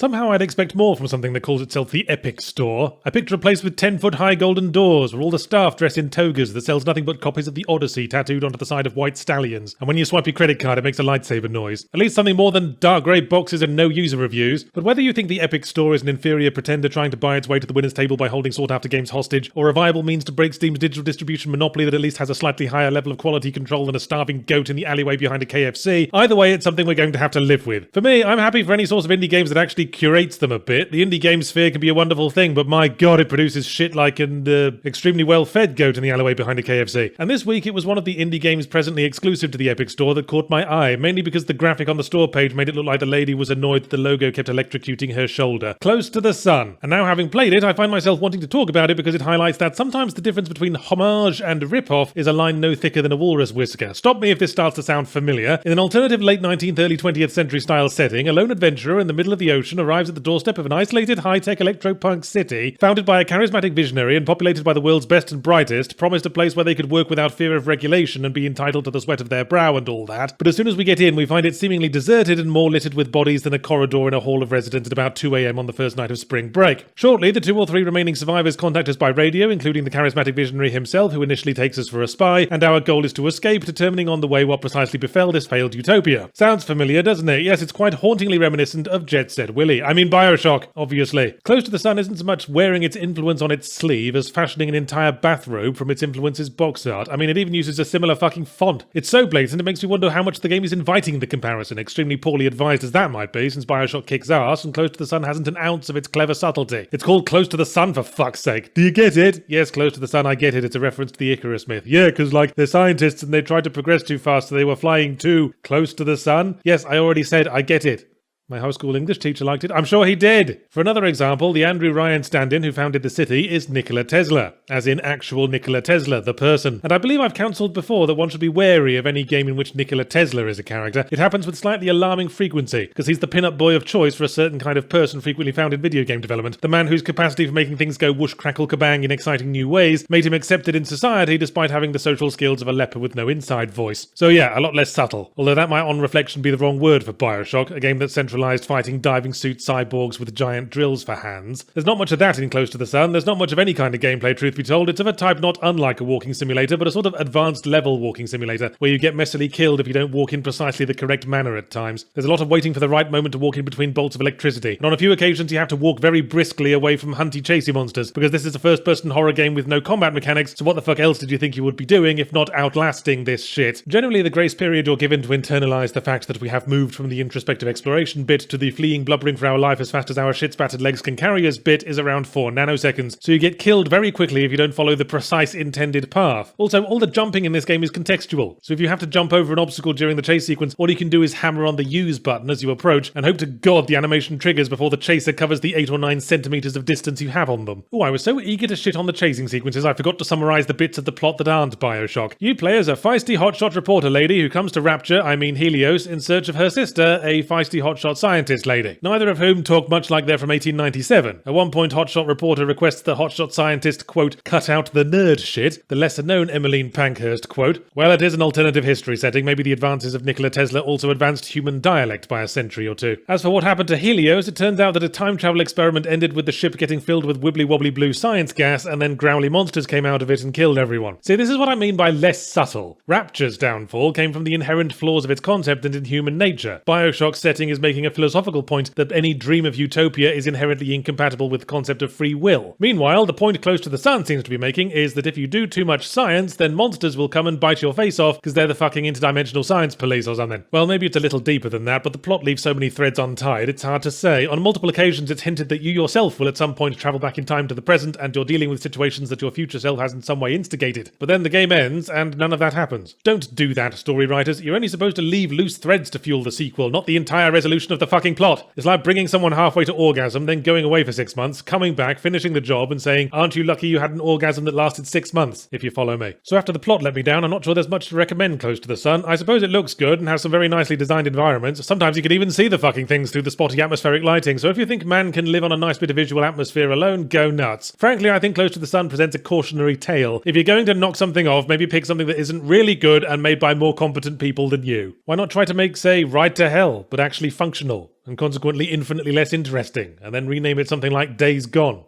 Somehow I'd expect more from something that calls itself the Epic Store. I picture a place with 10-foot-high golden doors, where all the staff dress in togas that sells nothing but copies of the Odyssey tattooed onto the side of white stallions, and when you swipe your credit card it makes a lightsaber noise. At least something more than dark grey boxes and no user reviews. But whether you think the Epic Store is an inferior pretender trying to buy its way to the winner's table by holding sought-after games hostage, or a viable means to break Steam's digital distribution monopoly that at least has a slightly higher level of quality control than a starving goat in the alleyway behind a KFC, either way it's something we're going to have to live with. For me, I'm happy for any source of indie games that actually curates them a bit. The indie game sphere can be a wonderful thing, but my god, it produces shit like an extremely well-fed goat in the alleyway behind a KFC. And this week it was one of the indie games presently exclusive to the Epic Store that caught my eye, mainly because the graphic on the store page made it look like the lady was annoyed that the logo kept electrocuting her shoulder. Close to the Sun. And now having played it, I find myself wanting to talk about it because it highlights that sometimes the difference between homage and rip-off is a line no thicker than a walrus whisker. Stop me if this starts to sound familiar. In an alternative late 19th, early 20th century style setting, a lone adventurer in the middle of the ocean arrives at the doorstep of an isolated high-tech electropunk city, founded by a charismatic visionary and populated by the world's best and brightest, promised a place where they could work without fear of regulation and be entitled to the sweat of their brow and all that. But as soon as we get in, we find it seemingly deserted and more littered with bodies than a corridor in a hall of residence at about 2 a.m. on the first night of spring break. Shortly, the 2 or 3 remaining survivors contact us by radio, including the charismatic visionary himself, who initially takes us for a spy, and our goal is to escape, determining on the way what precisely befell this failed utopia. Sounds familiar, doesn't it? Yes, it's quite hauntingly reminiscent of Jet Set Willy. I mean Bioshock, obviously. Close to the Sun isn't so much wearing its influence on its sleeve as fashioning an entire bathrobe from its influence's box art. I mean, it even uses a similar fucking font. It's so blatant it makes me wonder how much the game is inviting the comparison, extremely poorly advised as that might be, since Bioshock kicks ass and Close to the Sun hasn't an ounce of its clever subtlety. It's called Close to the Sun, for fuck's sake. Do you get it? Yes, Close to the Sun, I get it. It's a reference to the Icarus myth. Yeah, because like, they're scientists and they tried to progress too fast so they were flying too close to the sun. Yes, I already said I get it. My high school English teacher liked it. I'm sure he did. For another example, the Andrew Ryan stand-in who founded the city is Nikola Tesla, as in actual Nikola Tesla, the person. And I believe I've counselled before that one should be wary of any game in which Nikola Tesla is a character. It happens with slightly alarming frequency, because he's the pin-up boy of choice for a certain kind of person frequently found in video game development. The man whose capacity for making things go whoosh, crackle, kabang in exciting new ways made him accepted in society despite having the social skills of a leper with no inside voice. So yeah, a lot less subtle. Although that might on reflection be the wrong word for Bioshock, a game that centralised fighting diving suit cyborgs with giant drills for hands. There's not much of that in Close to the Sun. There's not much of any kind of gameplay, truth be told. It's of a type not unlike a walking simulator, but a sort of advanced level walking simulator, where you get messily killed if you don't walk in precisely the correct manner at times. There's a lot of waiting for the right moment to walk in between bolts of electricity, and on a few occasions you have to walk very briskly away from hunty chasey monsters, because this is a first-person horror game with no combat mechanics, so what the fuck else did you think you would be doing if not outlasting this shit? Generally, the grace period you're given to internalize the fact that we have moved from the introspective exploration bit to the fleeing blubbering for our life as fast as our shit-spattered legs can carry us bit is around 4 nanoseconds, so you get killed very quickly if you don't follow the precise intended path. Also, all the jumping in this game is contextual, so if you have to jump over an obstacle during the chase sequence, all you can do is hammer on the use button as you approach, and hope to god the animation triggers before the chaser covers the 8 or 9 centimeters of distance you have on them. Oh, I was so eager to shit on the chasing sequences I forgot to summarize the bits of the plot that aren't Bioshock. You play as a feisty hotshot reporter lady who comes to Rapture, I mean Helios, in search of her sister, a feisty hotshot scientist lady. Neither of whom talk much like they're from 1897. At one point, hotshot reporter requests the hotshot scientist, quote, cut out the nerd shit, the lesser-known Emmeline Pankhurst, quote. Well, it is an alternative history setting. Maybe the advances of Nikola Tesla also advanced human dialect by a century or two. As for what happened to Helios, it turns out that a time travel experiment ended with the ship getting filled with wibbly-wobbly blue science gas, and then growly monsters came out of it and killed everyone. See, this is what I mean by less subtle. Rapture's downfall came from the inherent flaws of its concept and in human nature. Bioshock's setting is making a philosophical point that any dream of utopia is inherently incompatible with the concept of free will. Meanwhile, the point Close to the Sun seems to be making is that if you do too much science, then monsters will come and bite your face off because they're the fucking interdimensional science police or something. Well, maybe it's a little deeper than that, but the plot leaves so many threads untied, it's hard to say. On multiple occasions, it's hinted that you yourself will at some point travel back in time to the present, and you're dealing with situations that your future self has in some way instigated. But then the game ends, and none of that happens. Don't do that, story writers. You're only supposed to leave loose threads to fuel the sequel, not the entire resolution of the fucking plot. It's like bringing someone halfway to orgasm, then going away for 6 months, coming back, finishing the job, and saying, aren't you lucky you had an orgasm that lasted 6 months, if you follow me. So after the plot let me down, I'm not sure there's much to recommend Close to the Sun. I suppose it looks good and has some very nicely designed environments. Sometimes you can even see the fucking things through the spotty atmospheric lighting, so if you think man can live on a nice bit of visual atmosphere alone, go nuts. Frankly, I think Close to the Sun presents a cautionary tale. If you're going to knock something off, maybe pick something that isn't really good and made by more competent people than you. Why not try to make, say, Ride to Hell, but actually functional and consequently infinitely less interesting, and then rename it something like Days Gone.